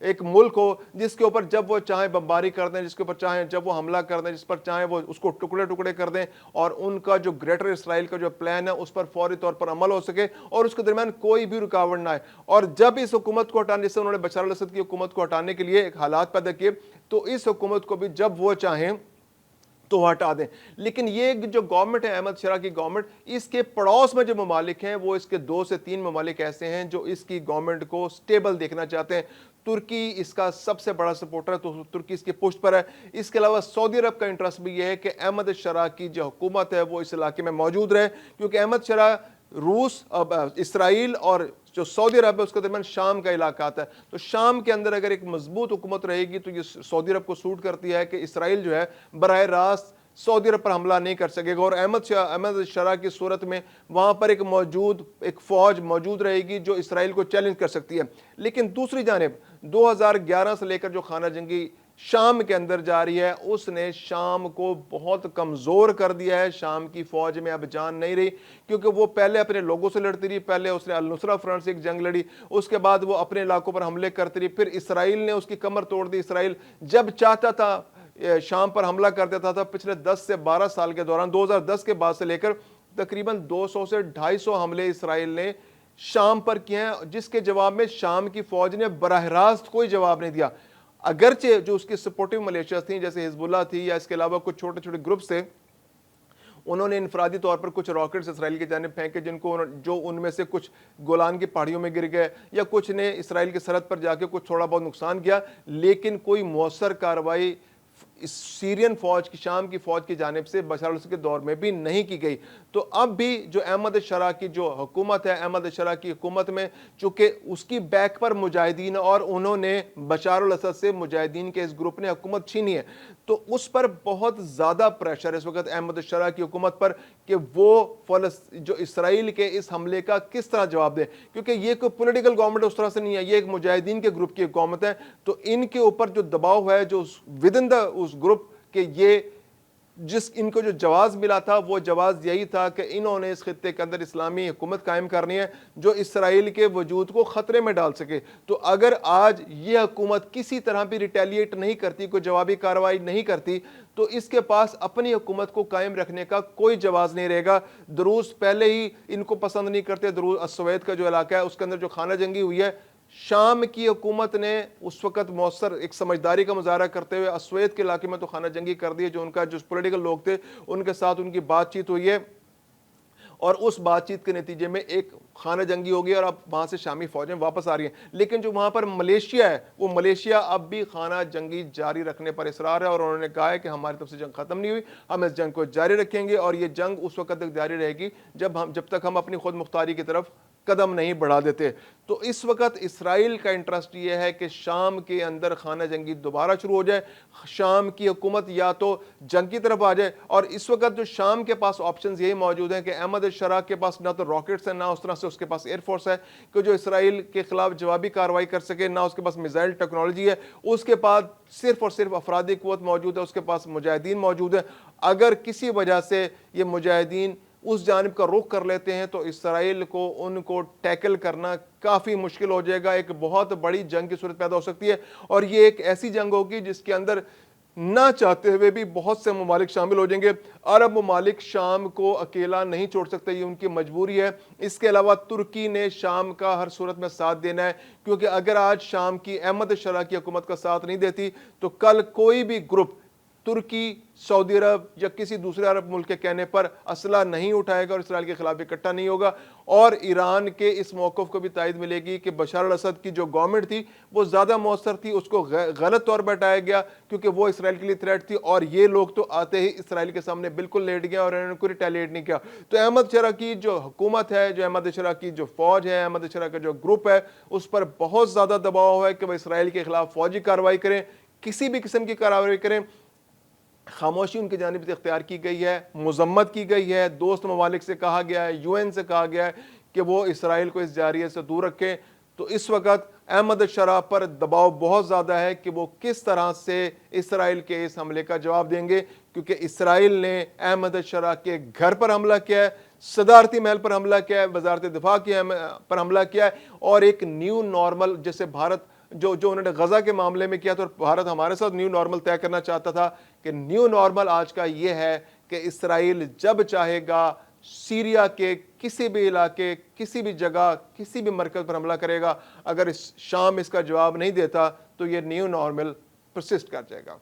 ایک ملک ہو جس کے اوپر جب وہ چاہیں بمباری کر دیں, جس کے اوپر چاہیں جب وہ حملہ کر دیں, جس پر چاہیں وہ اس کو ٹکڑے ٹکڑے کر دیں, اور ان کا جو گریٹر اسرائیل کا جو پلان ہے اس پر فوری طور پر عمل ہو سکے اور اس کے درمیان کوئی بھی رکاوٹ نہ آئے. اور جب اس حکومت کو ہٹانے سے انہوں نے بشار الاسد کی حکومت کو ہٹانے کے لیے ایک حالات پیدا کیے, تو اس حکومت کو بھی جب وہ چاہیں تو ہٹا دیں. لیکن یہ جو گورنمنٹ ہے احمد شرح کی گورنمنٹ, اس کے پڑوس میں جو ممالک ہیں وہ اس کے 2 سے 3 ممالک ایسے ہیں جو اس کی گورنمنٹ کو سٹیبل دیکھنا چاہتے ہیں. ترکی اس کا سب سے بڑا سپورٹر ہے, تو ترکی اس کی پشت پر ہے. اس کے علاوہ سعودی عرب کا انٹرسٹ بھی یہ ہے کہ احمد شرح کی جو حکومت ہے وہ اس علاقے میں موجود رہے, کیونکہ احمد شرح روس, اسرائیل اور جو سعودی عرب ہے اس کے درمیان شام کا علاقہ آتا ہے. تو شام کے اندر اگر ایک مضبوط حکومت رہے گی تو یہ سعودی عرب کو سوٹ کرتی ہے کہ اسرائیل جو ہے براہ راست سعودی عرب پر حملہ نہیں کر سکے گا, اور احمد شرح کی صورت میں وہاں پر ایک فوج موجود رہے گی جو اسرائیل کو چیلنج کر سکتی ہے. لیکن دوسری جانب 2011 سے لے کر جو خانہ جنگی شام کے اندر جاری ہے اس نے شام کو بہت کمزور کر دیا ہے. شام کی فوج میں اب جان نہیں رہی, کیونکہ وہ پہلے اپنے لوگوں سے لڑتی رہی. پہلے اس نے النصرہ فرنٹ سے ایک جنگ لڑی, اس کے بعد وہ اپنے علاقوں پر حملے کرتی رہی, پھر اسرائیل نے اس کی کمر توڑ دی. اسرائیل جب چاہتا تھا شام پر حملہ کر دیتا تھا. پچھلے 10 سے 12 سال کے دوران 2010 کے بعد سے لے کر تقریباً 200 سے 250 حملے اسرائیل نے شام پر کیے ہیں, جس کے جواب میں شام کی فوج نے براہ راست کوئی جواب نہیں دیا. اگرچہ جو اس کی سپورٹیو ملیشیاز تھیں جیسے حزب اللہ تھی یا اس کے علاوہ کچھ چھوٹے چھوٹے گروپس تھے, انہوں نے انفرادی طور پر کچھ راکٹس اسرائیل کی جانب پھینکے, جو ان میں سے کچھ گولان کی پہاڑیوں میں گر گئے, یا کچھ نے اسرائیل کی سرحد پر جا کے کچھ تھوڑا بہت نقصان کیا, لیکن کوئی مؤثر کارروائی سیرین فوج کی, شام کی فوج کی جانب سے بشار الاسد کے دور میں بھی نہیں کی گئی. تو اب بھی جو احمد شرح کی جو حکومت ہے, احمد شرح کی حکومت میں چونکہ اس کی بیک پر مجاہدین, اور انہوں نے بشار الاسد سے مجاہدین کے اس گروپ نے حکومت چھینی ہے, تو اس پر بہت زیادہ پریشر ہے اس وقت احمد شرح کی حکومت پر کہ وہ جو اسرائیل کے اس حملے کا کس طرح جواب دے, کیونکہ یہ کوئی پولیٹیکل گورنمنٹ اس طرح سے نہیں ہے, یہ ایک مجاہدین کے گروپ کی حکومت ہے. تو ان کے اوپر جو دباؤ ہے جو ود ان اس گروپ کہ یہ ان کو جو جواز ملا تھا وہ جواز یہی تھا کہ انہوں نے اس خطے کے اندر اسلامی حکومت قائم کرنی ہے جو اسرائیل کے وجود کو خطرے میں ڈال سکے. تو اگر آج یہ حکومت کسی طرح بھی ریٹیلیٹ نہیں کرتی, کوئی جوابی کارروائی نہیں کرتی, تو اس کے پاس اپنی حکومت کو قائم رکھنے کا کوئی جواز نہیں رہے گا. دروز پہلے ہی ان کو پسند نہیں کرتے, دروز السوید کا جو علاقہ ہے اس کے اندر جو خانہ جنگی ہوئی ہے, شام کی حکومت نے اس وقت مؤثر ایک سمجھداری کا مظاہرہ کرتے ہوئے السوید کے علاقے میں تو خانہ جنگی کر دی, جو ان کا جو پولیٹیکل لوگ تھے ان کے ساتھ ان کی بات چیت ہوئی ہے, اور اس بات چیت کے نتیجے میں ایک خانہ جنگی ہو گئی, اور اب وہاں سے شامی فوجیں واپس آ رہی ہیں. لیکن جو وہاں پر ملیشیا ہے, وہ ملیشیا اب بھی خانہ جنگی جاری رکھنے پر اصرار ہے, اور انہوں نے کہا ہے کہ ہماری طرف سے جنگ ختم نہیں ہوئی, ہم اس جنگ کو جاری رکھیں گے, اور یہ جنگ اس وقت تک جاری رہے گی جب تک ہم اپنی خود مختاری کی طرف قدم نہیں بڑھا دیتے. تو اس وقت اسرائیل کا انٹرسٹ یہ ہے کہ شام کے اندر خانہ جنگی دوبارہ شروع ہو جائے, شام کی حکومت یا تو جنگ کی طرف آ جائے. اور اس وقت جو شام کے پاس آپشنز یہی موجود ہیں کہ احمد شرح کے پاس نہ تو راکٹس ہیں, نہ اس طرح سے اس کے پاس ایئر فورس ہے کہ جو اسرائیل کے خلاف جوابی کارروائی کر سکے, نہ اس کے پاس میزائل ٹیکنالوجی ہے, اس کے پاس صرف اور صرف افرادی قوت موجود ہے, اس کے پاس مجاہدین موجود ہیں. اگر کسی وجہ سے یہ مجاہدین اس جانب کا رخ کر لیتے ہیں تو اسرائیل کو ان کو ٹیکل کرنا کافی مشکل ہو جائے گا, ایک بہت بڑی جنگ کی صورت پیدا ہو سکتی ہے. اور یہ ایک ایسی جنگ ہوگی جس کے اندر نہ چاہتے ہوئے بھی بہت سے ممالک شامل ہو جائیں گے. عرب ممالک شام کو اکیلا نہیں چھوڑ سکتے, یہ ان کی مجبوری ہے. اس کے علاوہ ترکی نے شام کا ہر صورت میں ساتھ دینا ہے, کیونکہ اگر آج شام کی احمد شرح کی حکومت کا ساتھ نہیں دیتی تو کل کوئی بھی گروپ ترکی, سعودی عرب یا کسی دوسرے عرب ملک کے کہنے پر اسلحہ نہیں اٹھائے گا اور اسرائیل کے خلاف اکٹھا نہیں ہوگا. اور ایران کے اس موقف کو بھی تائید ملے گی کہ بشار الاسد کی جو گورنمنٹ تھی وہ زیادہ مؤثر تھی, اس کو غلط طور پر ہٹایا گیا کیونکہ وہ اسرائیل کے لیے تھریٹ تھی, اور یہ لوگ تو آتے ہی اسرائیل کے سامنے بالکل لیٹ گئے اور انہوں نے کوئی ریٹیلیٹ نہیں کیا. تو احمد شرح کی جو حکومت ہے, جو احمد شرح کی جو فوج ہے, احمد شرح کا جو گروپ ہے, اس پر بہت زیادہ دباؤ ہے کہ وہ اسرائیل کے خلاف فوجی کارروائی کریں, کسی بھی قسم کی کارروائی کریں. خاموشی ان کی جانب سے اختیار کی گئی ہے, مذمت کی گئی ہے, دوست ممالک سے کہا گیا ہے, یو این سے کہا گیا ہے کہ وہ اسرائیل کو اس جاریت سے دور رکھیں. تو اس وقت احمد شرح پر دباؤ بہت زیادہ ہے کہ وہ کس طرح سے اسرائیل کے اس حملے کا جواب دیں گے, کیونکہ اسرائیل نے احمد شرح کے گھر پر حملہ کیا ہے, صدارتی محل پر حملہ کیا ہے, وزارت دفاع پر حملہ کیا ہے, اور ایک نیو نارمل جیسے بھارت جو انہوں نے غزہ کے معاملے میں کیا تو بھارت ہمارے ساتھ نیو نارمل طے کرنا چاہتا تھا کہ نیو نارمل آج کا یہ ہے کہ اسرائیل جب چاہے گا سیریا کے کسی بھی علاقے، کسی بھی جگہ، کسی بھی مرکز پر حملہ کرے گا. اگر شام اس کا جواب نہیں دیتا تو یہ نیو نارمل پرسسٹ کر جائے گا.